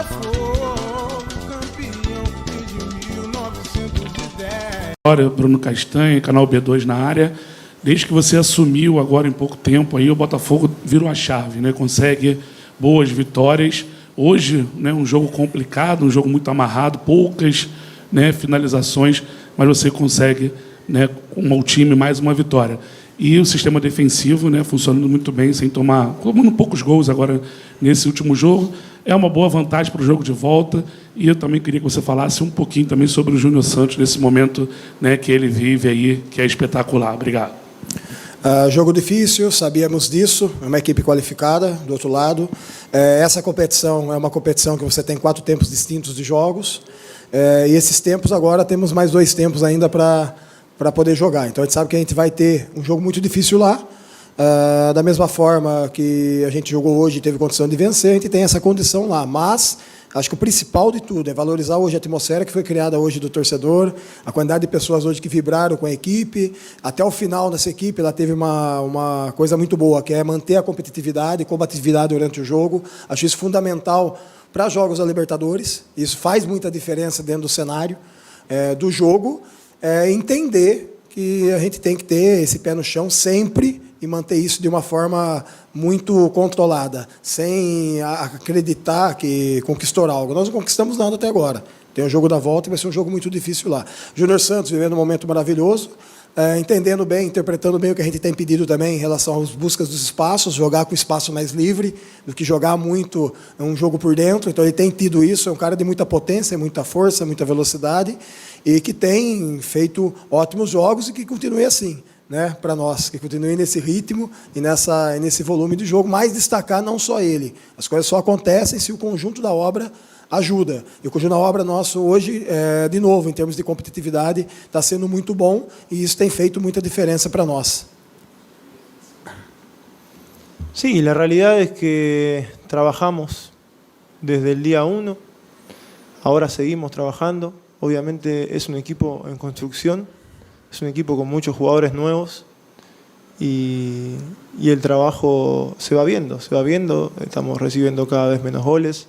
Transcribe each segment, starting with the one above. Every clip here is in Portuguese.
Botafogo, campeão desde 1910. Olha, Bruno Castanha, canal B2 na área. Desde que você assumiu agora em pouco tempo, aí o Botafogo virou a chave, né? Consegue boas vitórias. Hoje, né, um jogo complicado, um jogo muito amarrado, poucas, né, finalizações, mas você consegue, né, com o time mais uma vitória. E o sistema defensivo, né, funcionando muito bem, sem tomando poucos gols agora nesse último jogo. É uma boa vantagem para o jogo de volta. E eu também queria que você falasse um pouquinho também sobre o Júnior Santos, nesse momento, né, que ele vive aí, que é espetacular. Obrigado. Jogo difícil, sabíamos disso, é uma equipe qualificada, do outro lado. Essa competição é uma competição que você tem 4 tempos distintos de jogos, e esses tempos agora temos mais 2 tempos ainda para poder jogar. Então a gente sabe que a gente vai ter um jogo muito difícil lá, da mesma forma que a gente jogou hoje e teve condição de vencer, a gente tem essa condição lá, mas acho que o principal de tudo é valorizar hoje a atmosfera que foi criada hoje do torcedor, a quantidade de pessoas hoje que vibraram com a equipe. Até o final dessa equipe ela teve uma coisa muito boa, que é manter a competitividade e combatividade durante o jogo. Acho isso fundamental para jogos da Libertadores. Isso faz muita diferença dentro do cenário do jogo. Entender que a gente tem que ter esse pé no chão sempre e manter isso de uma forma muito controlada, sem acreditar que conquistou algo. Nós não conquistamos nada até agora. Tem o jogo da volta e vai ser um jogo muito difícil lá. Júnior Santos vivendo um momento maravilhoso, entendendo bem, interpretando bem o que a gente tem pedido também em relação às buscas dos espaços, jogar com o espaço mais livre do que jogar muito um jogo por dentro. Então ele tem tido isso, é um cara de muita potência, muita força, muita velocidade e que tem feito ótimos jogos e que continue assim, né, para nós, que continue nesse ritmo e nesse volume de jogo, mas destacar não só ele. As coisas só acontecem se o conjunto da obra ajuda. E o conjunto da obra nosso hoje, de novo, em termos de competitividade, está sendo muito bom e isso tem feito muita diferença para nós. Sí, la realidad es que trabajamos desde el día 1, ahora seguimos trabajando, obviamente es un equipo en construcción, es un equipo con muchos jugadores nuevos y el trabajo se va viendo, estamos recibiendo cada vez menos goles,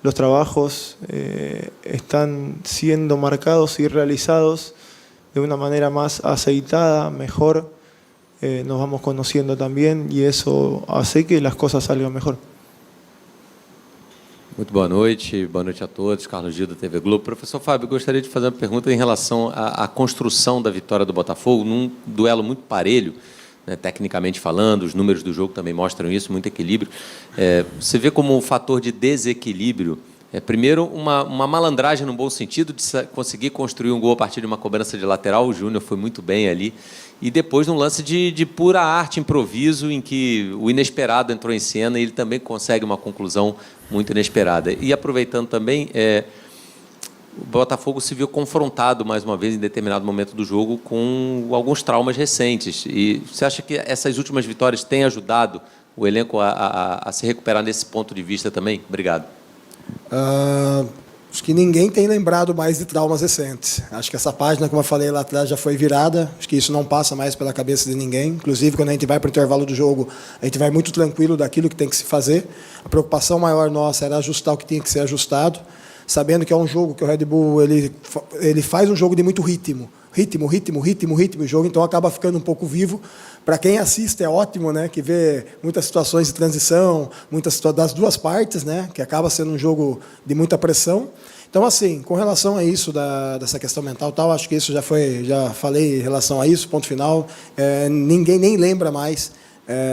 los trabajos están siendo marcados y realizados de una manera más aceitada, mejor, nos vamos conociendo también y eso hace que las cosas salgan mejor. Muito boa noite a todos. Carlos Gil, da TV Globo. Professor Fábio, gostaria de fazer uma pergunta em relação à construção da vitória do Botafogo, num duelo muito parelho, né, tecnicamente falando, os números do jogo também mostram isso, muito equilíbrio. Você vê como um fator de desequilíbrio, primeiro, uma malandragem no bom sentido, de conseguir construir um gol a partir de uma cobrança de lateral, o Júnior foi muito bem ali, e depois num lance de pura arte, improviso, em que o inesperado entrou em cena e ele também consegue uma conclusão muito inesperada. E aproveitando também, o Botafogo se viu confrontado mais uma vez em determinado momento do jogo com alguns traumas recentes. E você acha que essas últimas vitórias têm ajudado o elenco a se recuperar nesse ponto de vista também? Obrigado. Acho que ninguém tem lembrado mais de traumas recentes. Acho que essa página, como eu falei lá atrás, já foi virada. Acho que isso não passa mais pela cabeça de ninguém. Inclusive, quando a gente vai para o intervalo do jogo, a gente vai muito tranquilo daquilo que tem que se fazer. A preocupação maior nossa era ajustar o que tinha que ser ajustado, sabendo que é um jogo que o Red Bull ele faz um jogo de muito ritmo, o jogo, então acaba ficando um pouco vivo. Para quem assiste é ótimo, né, que vê muitas situações de transição, muitas das duas partes, né, que acaba sendo um jogo de muita pressão. Então, assim, com relação a isso, dessa questão mental, tal, acho que isso já falei em relação a isso, ponto final. Ninguém nem lembra mais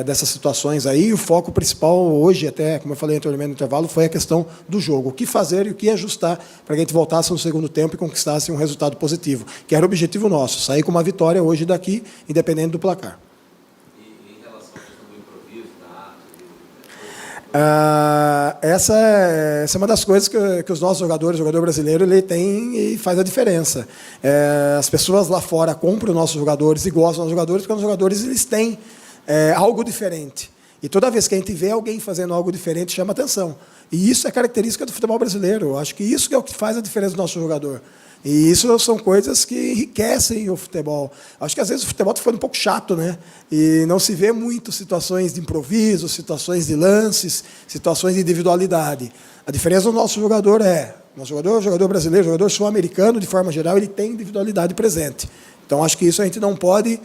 dessas situações aí. O foco principal hoje, até, como eu falei anteriormente no intervalo, foi a questão do jogo. O que fazer e o que ajustar para que a gente voltasse no segundo tempo e conquistasse um resultado positivo, que era o objetivo nosso, sair com uma vitória hoje daqui, independente do placar. E em relação à questão do improviso, da arte? Essa é uma das coisas que os nossos jogadores, o jogador brasileiro, ele tem e faz a diferença. As pessoas lá fora compram os nossos jogadores e gostam dos jogadores, porque os jogadores eles têm algo diferente. E toda vez que a gente vê alguém fazendo algo diferente, chama atenção. E isso é característica do futebol brasileiro. Eu acho que isso que é o que faz a diferença do nosso jogador. E isso são coisas que enriquecem o futebol. Acho que às vezes o futebol está ficando um pouco chato, né? E não se vê muito situações de improviso, situações de lances, situações de individualidade. A diferença do nosso jogador jogador brasileiro, jogador sul-americano, de forma geral, ele tem individualidade presente. Então, acho que isso a gente não pode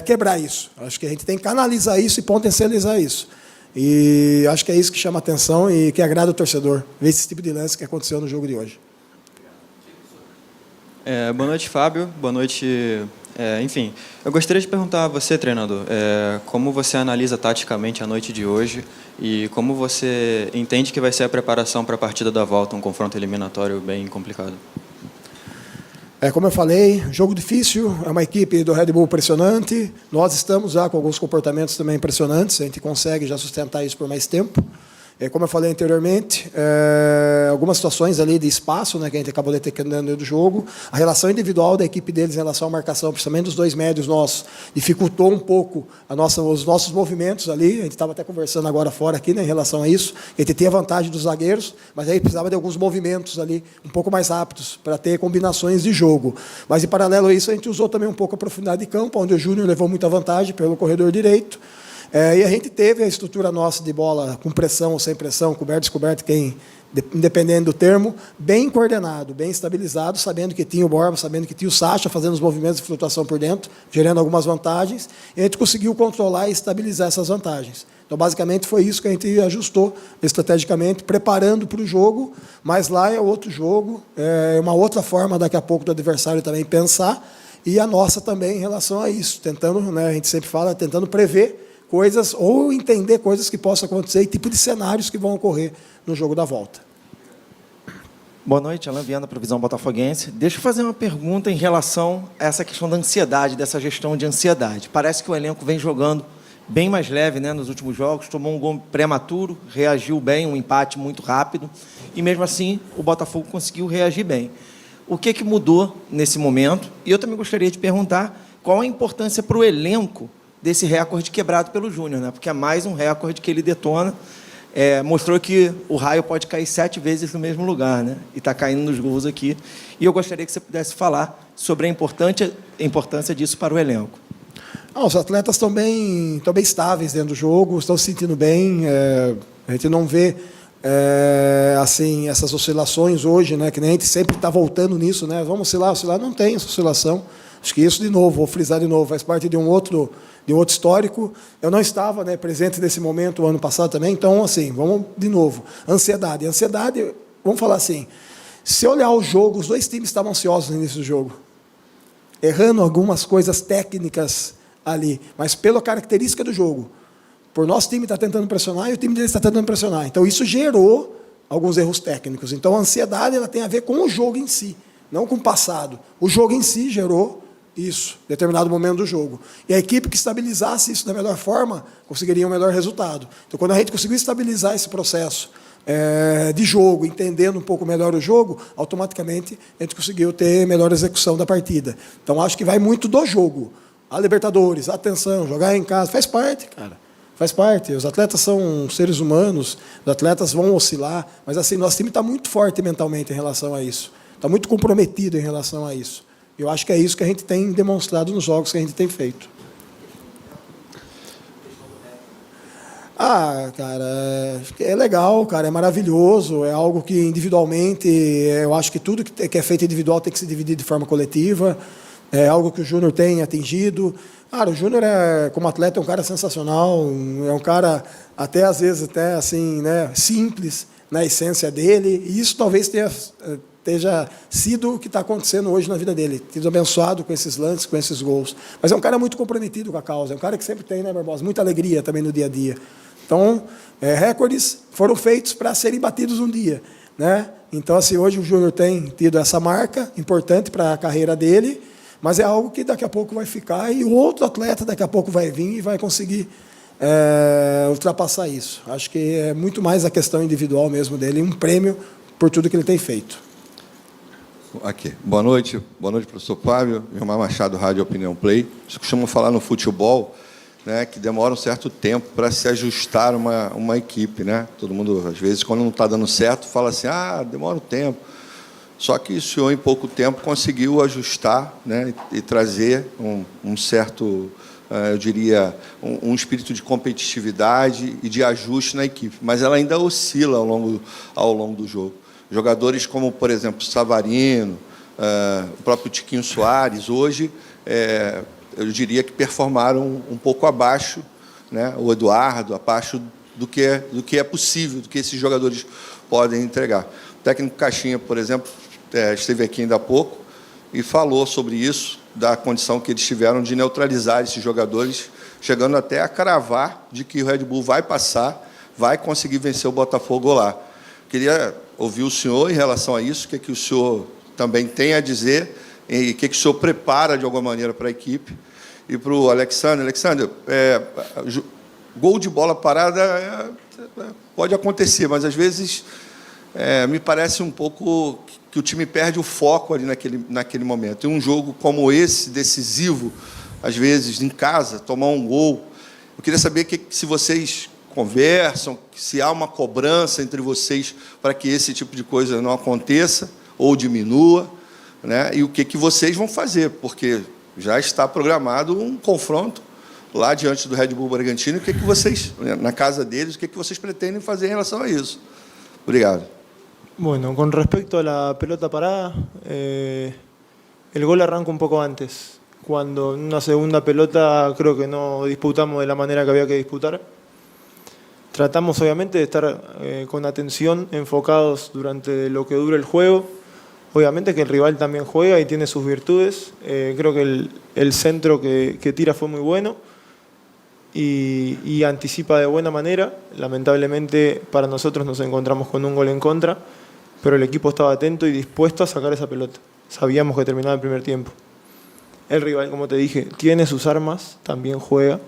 quebrar isso. Acho que a gente tem que canalizar isso e potencializar isso. E acho que é isso que chama atenção e que agrada o torcedor, ver esse tipo de lance que aconteceu no jogo de hoje. Boa noite, Fábio. Boa noite. Enfim, eu gostaria de perguntar a você, treinador, como você analisa taticamente a noite de hoje e como você entende que vai ser a preparação para a partida da volta, um confronto eliminatório bem complicado? Como eu falei, jogo difícil, é uma equipe do Red Bull impressionante. Nós estamos já com alguns comportamentos também impressionantes, a gente consegue já sustentar isso por mais tempo. Como eu falei anteriormente, algumas situações ali de espaço, né, que a gente acabou detectando do jogo, a relação individual da equipe deles em relação à marcação, principalmente dos dois médios nossos, dificultou um pouco os nossos movimentos ali. A gente estava até conversando agora fora aqui, né, em relação a isso. A gente tinha vantagem dos zagueiros, mas aí precisava de alguns movimentos ali um pouco mais rápidos para ter combinações de jogo. Mas em paralelo a isso, a gente usou também um pouco a profundidade de campo, onde o Júnior levou muita vantagem pelo corredor direito. E a gente teve a estrutura nossa de bola com pressão ou sem pressão, coberto, descoberto, independente do termo, bem coordenado, bem estabilizado, sabendo que tinha o Borba, sabendo que tinha o Sacha fazendo os movimentos de flutuação por dentro, gerando algumas vantagens, e a gente conseguiu controlar e estabilizar essas vantagens. Então, basicamente, foi isso que a gente ajustou estrategicamente, preparando para o jogo, mas lá é outro jogo, é uma outra forma, daqui a pouco, do adversário também pensar, e a nossa também em relação a isso, tentando, né, a gente sempre fala, tentando prever coisas ou entender coisas que possam acontecer e tipo de cenários que vão ocorrer no jogo da volta. Boa noite, Alain Viana, Provisão Botafoguense. Deixa eu fazer uma pergunta em relação a essa questão da ansiedade, dessa gestão de ansiedade. Parece que o elenco vem jogando bem mais leve, né, nos últimos jogos, tomou um gol prematuro, reagiu bem, um empate muito rápido, e mesmo assim o Botafogo conseguiu reagir bem. O que mudou nesse momento? E eu também gostaria de perguntar qual a importância para o elenco desse recorde quebrado pelo Júnior, né? Porque é mais um recorde que ele detona. Mostrou que o raio pode cair 7 vezes no mesmo lugar, né? E está caindo nos gols aqui. E eu gostaria que você pudesse falar sobre a importância disso para o elenco. Os atletas estão bem estáveis dentro do jogo, estão se sentindo bem. A gente não vê assim, essas oscilações hoje, né? Que nem a gente sempre está voltando nisso, né? Vamos oscilar, não tem essa oscilação. Acho que isso, de novo, vou frisar de novo, faz parte de um outro histórico. Eu não estava, né, presente nesse momento o ano passado também, então, assim, vamos de novo. Ansiedade, vamos falar assim, se olhar o jogo, os dois times estavam ansiosos no início do jogo, errando algumas coisas técnicas ali, mas pela característica do jogo, por nosso time estar tentando pressionar e o time deles está tentando pressionar. Então, isso gerou alguns erros técnicos. Então, a ansiedade ela tem a ver com o jogo em si, não com o passado. O jogo em si gerou isso, em determinado momento do jogo. E a equipe que estabilizasse isso da melhor forma, conseguiria um melhor resultado. Então, quando a gente conseguiu estabilizar esse processo de jogo, entendendo um pouco melhor o jogo, automaticamente a gente conseguiu ter melhor execução da partida. Então, acho que vai muito do jogo. A Libertadores, atenção, jogar em casa, faz parte, cara. Faz parte. Os atletas são seres humanos, os atletas vão oscilar, mas assim, nosso time está muito forte mentalmente em relação a isso. Está muito comprometido em relação a isso. Eu acho que é isso que a gente tem demonstrado nos jogos que a gente tem feito. Cara, é legal, cara, é maravilhoso, é algo que individualmente, eu acho que tudo que é feito individual tem que se dividir de forma coletiva, é algo que o Júnior tem atingido. Cara, o Júnior, como atleta, é um cara sensacional, é um cara, até às vezes, até assim, né, simples na essência dele, e isso talvez esteja sido o que está acontecendo hoje na vida dele, sido abençoado com esses lances, com esses gols. Mas é um cara muito comprometido com a causa, é um cara que sempre tem, né, Barbosa, muita alegria também no dia a dia. Então, recordes foram feitos para serem batidos um dia, né? Então, assim, hoje o Júnior tem tido essa marca importante para a carreira dele, mas é algo que daqui a pouco vai ficar e o outro atleta daqui a pouco vai vir e vai conseguir ultrapassar isso. Acho que é muito mais a questão individual mesmo dele, um prêmio por tudo que ele tem feito. Aqui. Boa noite, professor Fábio. Gilmar Machado, Rádio Opinião Play. Vocês costumam falar no futebol né, que demora um certo tempo para se ajustar uma equipe, né? Todo mundo, às vezes, quando não está dando certo, fala assim, demora um tempo. Só que o senhor, em pouco tempo, conseguiu ajustar, né, e trazer um certo, eu diria, um espírito de competitividade e de ajuste na equipe. Mas ela ainda oscila ao longo do jogo. Jogadores como, por exemplo, Savarino, o próprio Tiquinho Soares, hoje, eu diria que performaram um pouco abaixo, né, o Eduardo, abaixo do que é possível, do que esses jogadores podem entregar. O técnico Caixinha, por exemplo, esteve aqui ainda há pouco e falou sobre isso, da condição que eles tiveram de neutralizar esses jogadores, chegando até a cravar de que o Red Bull vai passar, vai conseguir vencer o Botafogo lá. Queria ouvir o senhor em relação a isso, o que o senhor também tem a dizer e o que o senhor prepara de alguma maneira para a equipe. E para o Alexandre. Alexandre, gol de bola parada pode acontecer, mas às vezes me parece um pouco que o time perde o foco ali naquele momento. E um jogo como esse, decisivo, às vezes, em casa, tomar um gol. Eu queria saber se vocês conversam, se há uma cobrança entre vocês para que esse tipo de coisa não aconteça ou diminua, né? E o que vocês vão fazer, porque já está programado um confronto lá diante do Red Bull Bragantino. O que vocês, na casa deles, o que vocês pretendem fazer em relação a isso? Obrigado. Bueno, con respecto a la pelota parada, el gol arranca un poco antes. Cuando en una segunda pelota creo que no disputamos de la manera que había que disputar. Tratamos obviamente de estar con atención, enfocados durante lo que dure el juego. Obviamente que el rival también juega y tiene sus virtudes. Creo que el centro que tira fue muy bueno y anticipa de buena manera. Lamentablemente para nosotros nos encontramos con un gol en contra, pero el equipo estaba atento y dispuesto a sacar esa pelota. Sabíamos que terminaba el primer tiempo. El rival, como te dije, tiene sus armas, también juega.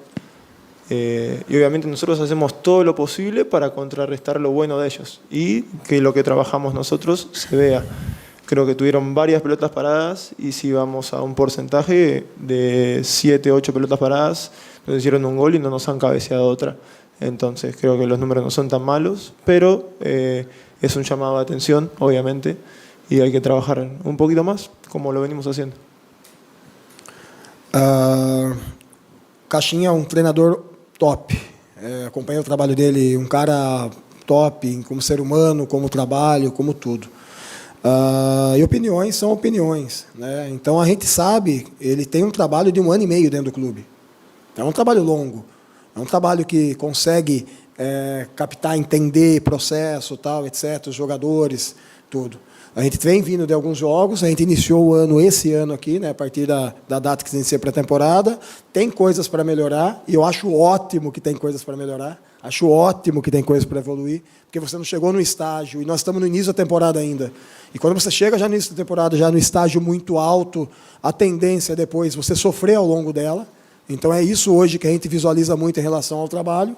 Y obviamente nosotros hacemos todo lo posible para contrarrestar lo bueno de ellos y que lo que trabajamos nosotros se vea. Creo que tuvieron varias pelotas paradas y si vamos a un porcentaje de 7, 8 pelotas paradas, nos hicieron un gol y no nos han cabeceado otra. Entonces creo que los números no son tan malos, pero es un llamado de atención, obviamente, y hay que trabajar un poquito más, como lo venimos haciendo. Caixinha é um treinador top. Acompanhei o trabalho dele, um cara top, como ser humano, como trabalho, como tudo. E opiniões são opiniões, né? Então a gente sabe, ele tem um trabalho de 1 ano e meio dentro do clube. É um trabalho longo, é um trabalho que consegue captar, entender processo, tal, etc., os jogadores, tudo. A gente vem vindo de alguns jogos, a gente iniciou o ano, esse ano aqui, né, a partir da data que se inicia a pré-temporada, tem coisas para melhorar, e eu acho ótimo que tem coisas para melhorar, acho ótimo que tem coisas para evoluir, porque você não chegou no estágio, e nós estamos no início da temporada ainda. E quando você chega já no início da temporada, já no estágio muito alto, a tendência é depois você sofrer ao longo dela. Então é isso hoje que a gente visualiza muito em relação ao trabalho.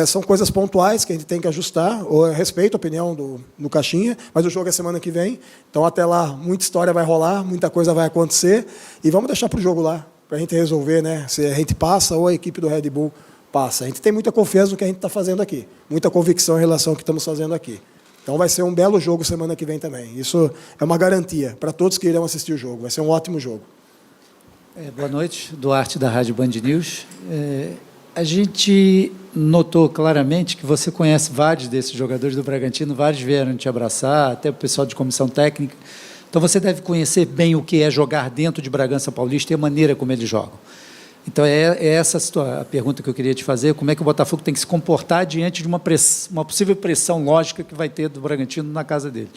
São coisas pontuais que a gente tem que ajustar. Eu respeito a opinião do Caixinha, mas o jogo é semana que vem. Então até lá muita história vai rolar, muita coisa vai acontecer. E vamos deixar para o jogo lá, para a gente resolver, né, se a gente passa ou a equipe do Red Bull passa. A gente tem muita confiança no que a gente está fazendo aqui, muita convicção em relação ao que estamos fazendo aqui. Então vai ser um belo jogo semana que vem também. Isso é uma garantia para todos que irão assistir o jogo. Vai ser um ótimo jogo. Boa noite, Duarte da Rádio Band News. A gente notou claramente que você conhece vários desses jogadores do Bragantino, vários vieram te abraçar, até o pessoal de comissão técnica. Então você deve conhecer bem o que é jogar dentro de Bragança Paulista e a maneira como eles jogam. Então é essa a pergunta que eu queria te fazer, como é que o Botafogo tem que se comportar diante de uma possível pressão lógica que vai ter do Bragantino na casa dele.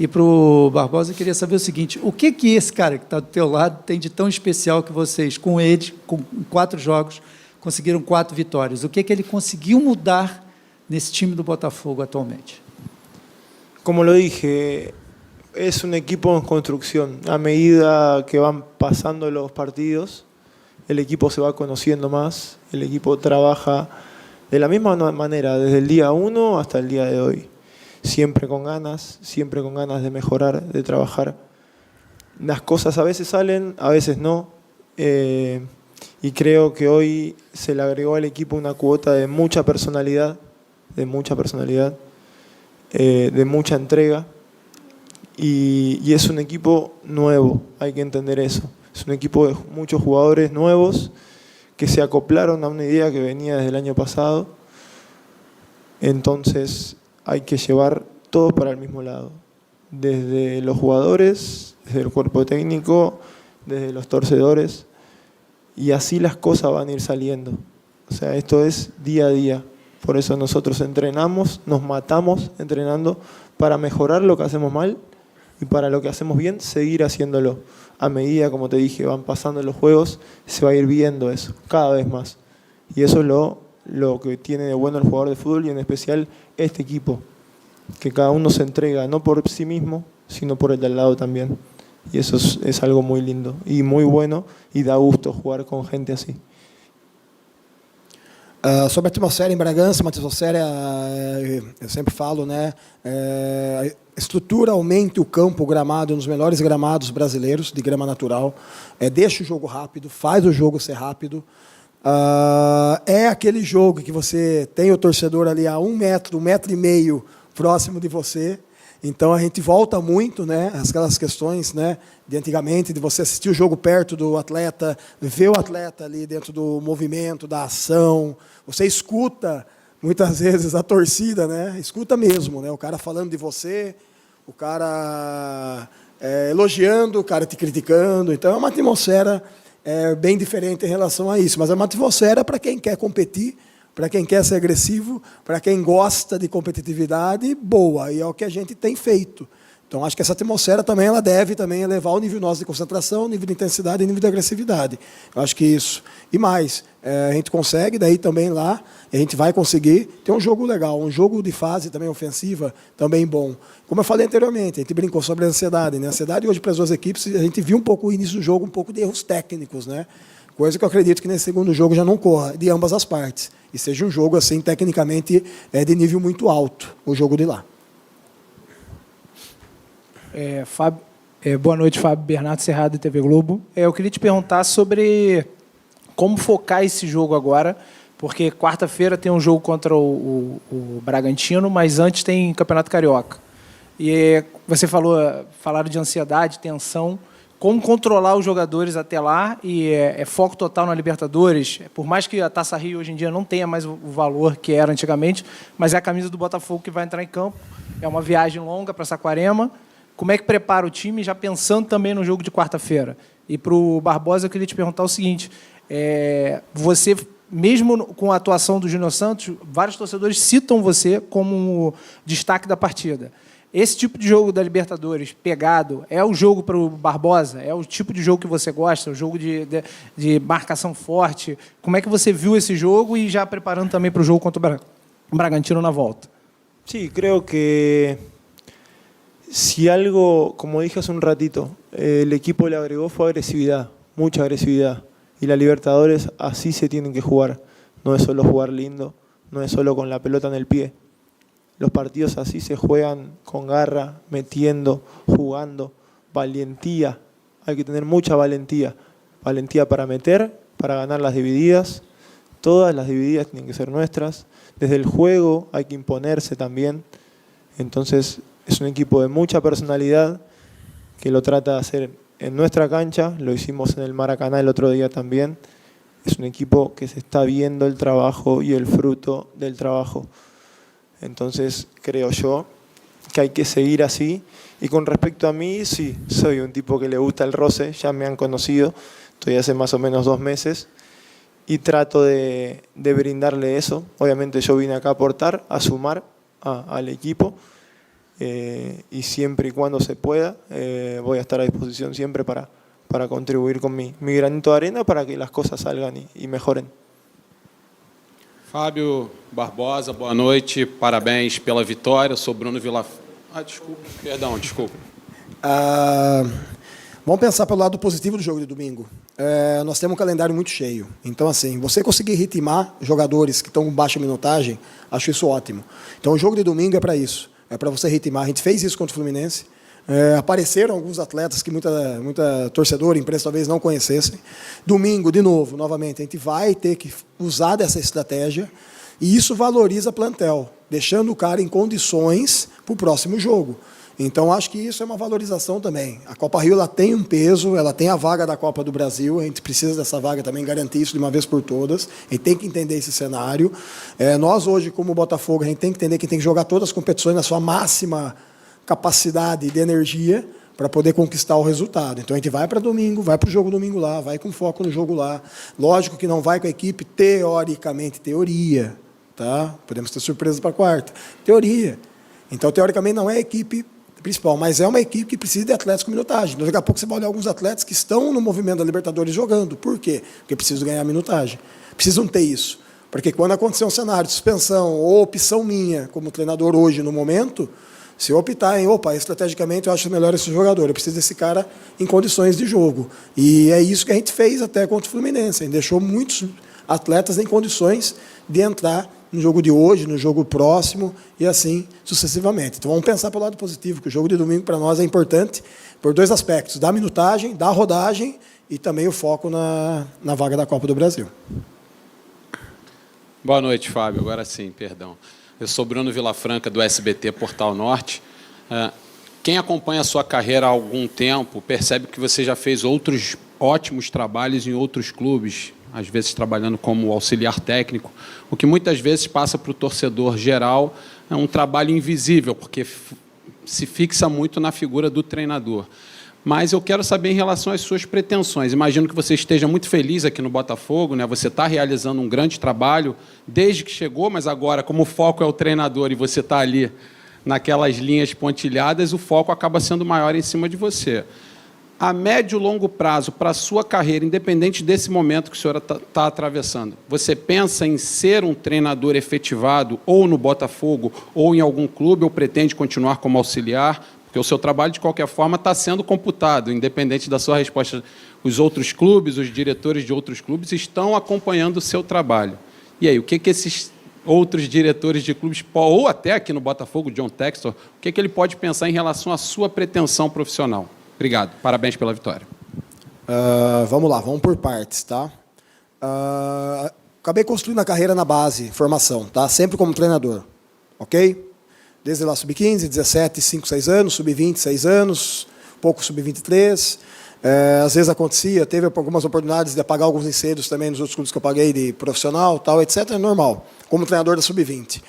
E para o Barbosa, eu queria saber o seguinte, o que esse cara que está do teu lado tem de tão especial que vocês, com ele, com 4 jogos, conseguiram 4 vitórias? O que ele conseguiu mudar nesse time do Botafogo atualmente? Como lo dije, es un equipo en construcción. A medida que van pasando los partidos, el equipo se va conociendo más, el equipo trabaja de la misma manera desde el día 1 hasta el día de hoy. Siempre con ganas de mejorar, de trabajar. Las cosas a veces salen, a veces no. Y y creo que hoy se le agregó al equipo una cuota de mucha personalidad, de mucha entrega, y es un equipo nuevo, hay que entender eso. Es un equipo de muchos jugadores nuevos que se acoplaron a una idea que venía desde el año pasado. Entonces hay que llevar todo para el mismo lado, desde los jugadores, desde el cuerpo técnico, desde los torcedores, y así las cosas van a ir saliendo. O sea, esto es día a día. Por eso nosotros entrenamos, nos matamos entrenando para mejorar lo que hacemos mal y para lo que hacemos bien, seguir haciéndolo. A medida, como te dije, van pasando los juegos, se va a ir viendo eso, cada vez más. Y eso es lo que tiene de bueno el jugador de fútbol y en especial este equipo, que cada uno se entrega no por sí mismo, sino por el de al lado también. Y eso es algo muy lindo y muy bueno y da gusto jugar con gente así. Sobre a atmosfera em Bragança, uma atmosfera, eu sempre falo, né? Estruturalmente o campo, o gramado, um dos melhores gramados brasileiros de grama natural. Deixa o jogo rápido, faz o jogo ser rápido. É aquele jogo que você tem o torcedor ali a 1 metro, 1,5 metro próximo de você. Então a gente volta muito, né, aquelas questões, né, de antigamente, de você assistir o jogo perto do atleta, ver o atleta ali dentro do movimento, da ação. Você escuta muitas vezes a torcida, né, escuta mesmo, né, o cara falando de você, o cara elogiando, o cara te criticando. Então é uma atmosfera bem diferente em relação a isso, mas é uma atmosfera para quem quer competir, para quem quer ser agressivo, para quem gosta de competitividade, boa, e é o que a gente tem feito. Então, acho que essa atmosfera também ela deve também elevar o nível nosso de concentração, o nível de intensidade e o nível de agressividade. Eu acho que isso. E mais, a gente consegue, daí também lá, a gente vai conseguir ter um jogo legal, um jogo de fase também ofensiva, também bom. Como eu falei anteriormente, a gente brincou sobre a ansiedade, né? A ansiedade hoje para as duas equipes, a gente viu um pouco o início do jogo, um pouco de erros técnicos, né? Coisa que eu acredito que nesse segundo jogo já não corra, de ambas as partes. E seja um jogo, assim, tecnicamente, de nível muito alto, o jogo de lá. Boa noite, Fábio Bernardo Cerrado, TV Globo. Eu queria te perguntar sobre como focar esse jogo agora, porque quarta-feira tem um jogo contra o Bragantino, mas antes tem Campeonato Carioca. E você falaram de ansiedade, tensão. Como controlar os jogadores até lá, e foco total na Libertadores, por mais que a Taça Rio hoje em dia não tenha mais o valor que era antigamente, mas é a camisa do Botafogo que vai entrar em campo, é uma viagem longa para Saquarema. Como é que prepara o time, já pensando também no jogo de quarta-feira? E para o Barbosa, eu queria te perguntar o seguinte, você, mesmo com a atuação do Júnior Santos, vários torcedores citam você como destaque da partida. Esse tipo de jogo da Libertadores, pegado, é o jogo para o Barbosa? É o tipo de jogo que você gosta? O jogo de marcação forte? Como é que você viu esse jogo e já preparando também para o jogo contra o Bragantino na volta? Sí, creo que si algo, como dije hace un ratito, el equipo le agregó fue agresividad, mucha agresividad. Y la Libertadores así se tienen que jugar. No es solo jugar lindo, no es solo con la pelota en el pie. Los partidos así se juegan con garra, metiendo, jugando, valentía. Hay que tener mucha valentía. Valentía para meter, para ganar las divididas. Todas las divididas tienen que ser nuestras. Desde el juego hay que imponerse también. Entonces es un equipo de mucha personalidad que lo trata de hacer en nuestra cancha. Lo hicimos en el Maracaná el otro día también. Es un equipo que se está viendo el trabajo y el fruto del trabajo. Entonces creo yo que hay que seguir así. Y con respecto a mí, sí, soy un tipo que le gusta el roce, ya me han conocido, estoy hace más o menos 2 meses y trato de brindarle eso. Obviamente yo vine acá a aportar, a sumar al equipo y siempre y cuando se pueda voy a estar a disposición siempre para contribuir con mi granito de arena para que las cosas salgan y mejoren. Fábio Barbosa, boa noite, parabéns pela vitória. Sou Bruno Vilafranca. Desculpa. Vamos pensar pelo lado positivo do jogo de domingo. Nós temos um calendário muito cheio. Então, assim, você conseguir ritmar jogadores que estão com baixa minutagem, acho isso ótimo. Então, o jogo de domingo é para isso. É para você ritmar. A gente fez isso contra o Fluminense. Apareceram alguns atletas que muita torcedora, imprensa talvez não conhecessem. Domingo, de novo, novamente, a gente vai ter que usar dessa estratégia e isso valoriza plantel, deixando o cara em condições para o próximo jogo. Então, acho que isso é uma valorização também. A Copa Rio ela tem um peso, ela tem a vaga da Copa do Brasil, a gente precisa dessa vaga também, garantir isso de uma vez por todas. A gente tem que entender esse cenário. Nós, hoje, como Botafogo, a gente tem que entender que tem que jogar todas as competições na sua máxima capacidade de energia para poder conquistar o resultado. Então, a gente vai para domingo, vai para o jogo domingo lá, vai com foco no jogo lá. Lógico que não vai com a equipe, teoricamente, teoria. Tá? Podemos ter surpresas para quarta. Teoria. Então, teoricamente, não é a equipe principal, mas é uma equipe que precisa de atletas com minutagem. Então, daqui a pouco você vai olhar alguns atletas que estão no movimento da Libertadores jogando. Por quê? Porque precisam ganhar minutagem. Precisam ter isso. Porque quando acontecer um cenário de suspensão ou opção minha, como treinador hoje, no momento, se eu optar em, estrategicamente eu acho melhor esse jogador, eu preciso desse cara em condições de jogo. E é isso que a gente fez até contra o Fluminense. A gente deixou muitos atletas em condições de entrar no jogo de hoje, no jogo próximo e assim sucessivamente. Então vamos pensar pelo lado positivo, que o jogo de domingo para nós é importante por dois aspectos, da minutagem, da rodagem e também o foco na vaga da Copa do Brasil. Boa noite, Fábio. Agora sim, perdão. Eu sou Bruno Vilafranca, do SBT Portal Norte. Quem acompanha a sua carreira há algum tempo percebe que você já fez outros ótimos trabalhos em outros clubes, às vezes trabalhando como auxiliar técnico, o que muitas vezes passa para o torcedor geral é um trabalho invisível, porque se fixa muito na figura do treinador. Mas eu quero saber em relação às suas pretensões. Imagino que você esteja muito feliz aqui no Botafogo, né? Você está realizando um grande trabalho desde que chegou, mas agora, como o foco é o treinador e você está ali naquelas linhas pontilhadas, o foco acaba sendo maior em cima de você. A médio e longo prazo, para a sua carreira, independente desse momento que o senhor está atravessando, você pensa em ser um treinador efetivado ou no Botafogo ou em algum clube, ou pretende continuar como auxiliar? Porque o seu trabalho, de qualquer forma, está sendo computado, independente da sua resposta. Os outros clubes, os diretores de outros clubes estão acompanhando o seu trabalho. E aí, o que esses outros diretores de clubes, ou até aqui no Botafogo, John Textor, o que ele pode pensar em relação à sua pretensão profissional? Obrigado. Parabéns pela vitória. Vamos lá, vamos por partes, tá? Acabei construindo a carreira na base, formação, tá? Sempre como treinador, ok? Desde lá sub-15, 17, 5, 6 anos, sub-20, 6 anos, pouco sub-23. Às vezes teve algumas oportunidades de apagar alguns incêndios também nos outros clubes que eu paguei de profissional, tal, etc. É normal, como treinador da sub-20.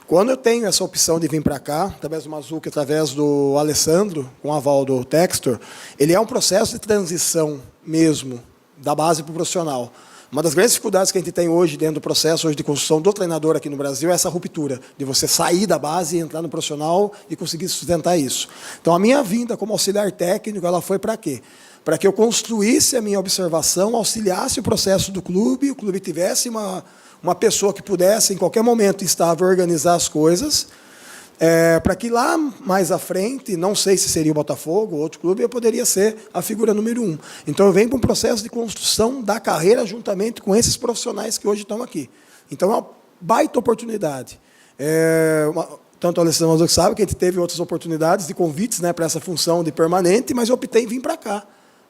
Quando eu tenho essa opção de vir para cá, através do Mazuca, através do Alessandro, com o aval do Textor, ele é um processo de transição mesmo, da base para o profissional. Uma das grandes dificuldades que a gente tem hoje dentro do processo hoje de construção do treinador aqui no Brasil é essa ruptura, de você sair da base e entrar no profissional e conseguir sustentar isso. Então, a minha vinda como auxiliar técnico, ela foi para quê? Para que eu construísse a minha observação, auxiliasse o processo do clube, o clube tivesse uma pessoa que pudesse, em qualquer momento, estável, organizar as coisas, para que lá mais à frente, não sei se seria o Botafogo ou outro clube, eu poderia ser a figura número 1. Então, eu venho para um processo de construção da carreira juntamente com esses profissionais que hoje estão aqui. Então, é uma baita oportunidade. Tanto o Alessandro Mazuca sabe que a gente teve outras oportunidades de convites, né, para essa função de permanente, mas eu optei em vir para cá.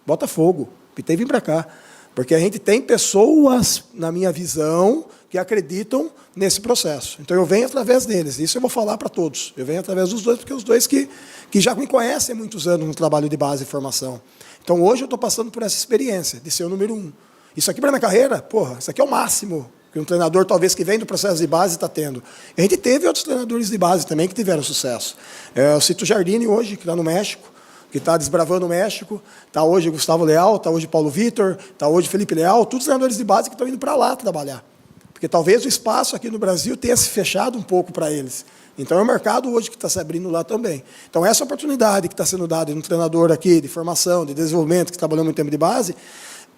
Botafogo, optei em vir para cá. Porque a gente tem pessoas, na minha visão, que acreditam nesse processo. Então, eu venho através deles. Isso eu vou falar para todos. Eu venho através dos dois, porque os dois que já me conhecem há muitos anos no trabalho de base e formação. Então, hoje eu estou passando por essa experiência de ser o número 1. Isso aqui, para a minha carreira, isso aqui é o máximo que um treinador, talvez, que vem do processo de base está tendo. A gente teve outros treinadores de base também que tiveram sucesso. Eu cito o Jardine hoje, que está no México, que está desbravando o México, está hoje Gustavo Leal, está hoje Paulo Vitor, está hoje Felipe Leal, todos os treinadores de base que estão indo para lá trabalhar. Porque talvez o espaço aqui no Brasil tenha se fechado um pouco para eles. Então, é o mercado hoje que está se abrindo lá também. Então, essa oportunidade que está sendo dada no treinador aqui, de formação, de desenvolvimento, que trabalhou muito tempo de base,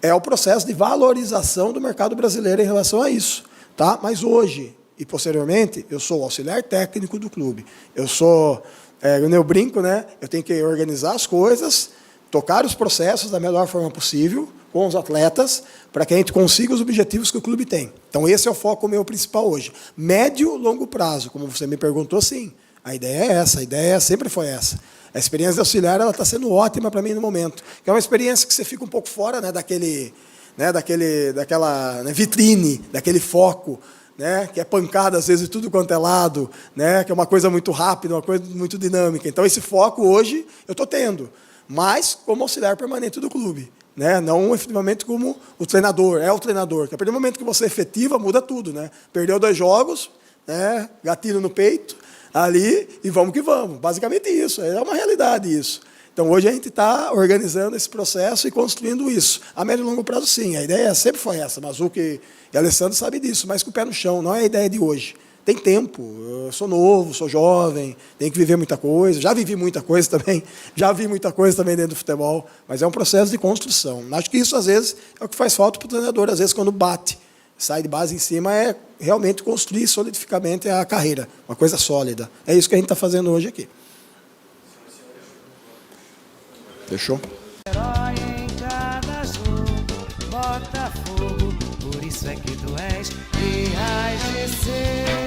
é o processo de valorização do mercado brasileiro em relação a isso. Tá? Mas hoje, e posteriormente, eu sou o auxiliar técnico do clube. Eu brinco, né? Eu tenho que organizar as coisas, tocar os processos da melhor forma possível com os atletas, para que a gente consiga os objetivos que o clube tem. Então, esse é o foco meu principal hoje. Médio, longo prazo, como você me perguntou, sim. A ideia é essa, sempre foi essa. A experiência de auxiliar está sendo ótima para mim no momento. Que é uma experiência que você fica um pouco fora, né, daquela vitrine, daquele foco, né, que é pancada às vezes de tudo quanto é lado, né, que é uma coisa muito rápida, uma coisa muito dinâmica. Então esse foco hoje eu estou tendo, mas como auxiliar permanente do clube, né, não efetivamente como o treinador, é o treinador. Que a partir do momento que você efetiva, muda tudo, né? Perdeu 2 jogos, né, gatilho no peito, ali, e vamos que vamos. Basicamente isso, é uma realidade isso. Então, hoje a gente está organizando esse processo e construindo isso. A médio e longo prazo, sim, a ideia sempre foi essa. Mazuca e Alessandro sabem disso, mas com o pé no chão, não é a ideia de hoje. Tem tempo, eu sou novo, sou jovem, tenho que viver muita coisa, já vivi muita coisa também, já vi muita coisa também dentro do futebol, mas é um processo de construção. Acho que isso, às vezes, é o que faz falta para o treinador, às vezes, quando bate, sai de base em cima, é realmente construir solidificamente a carreira, uma coisa sólida. É isso que a gente está fazendo hoje aqui. Fechou? Herói em cada jogo, Botafogo, por isso é que tu és, e hás de ser.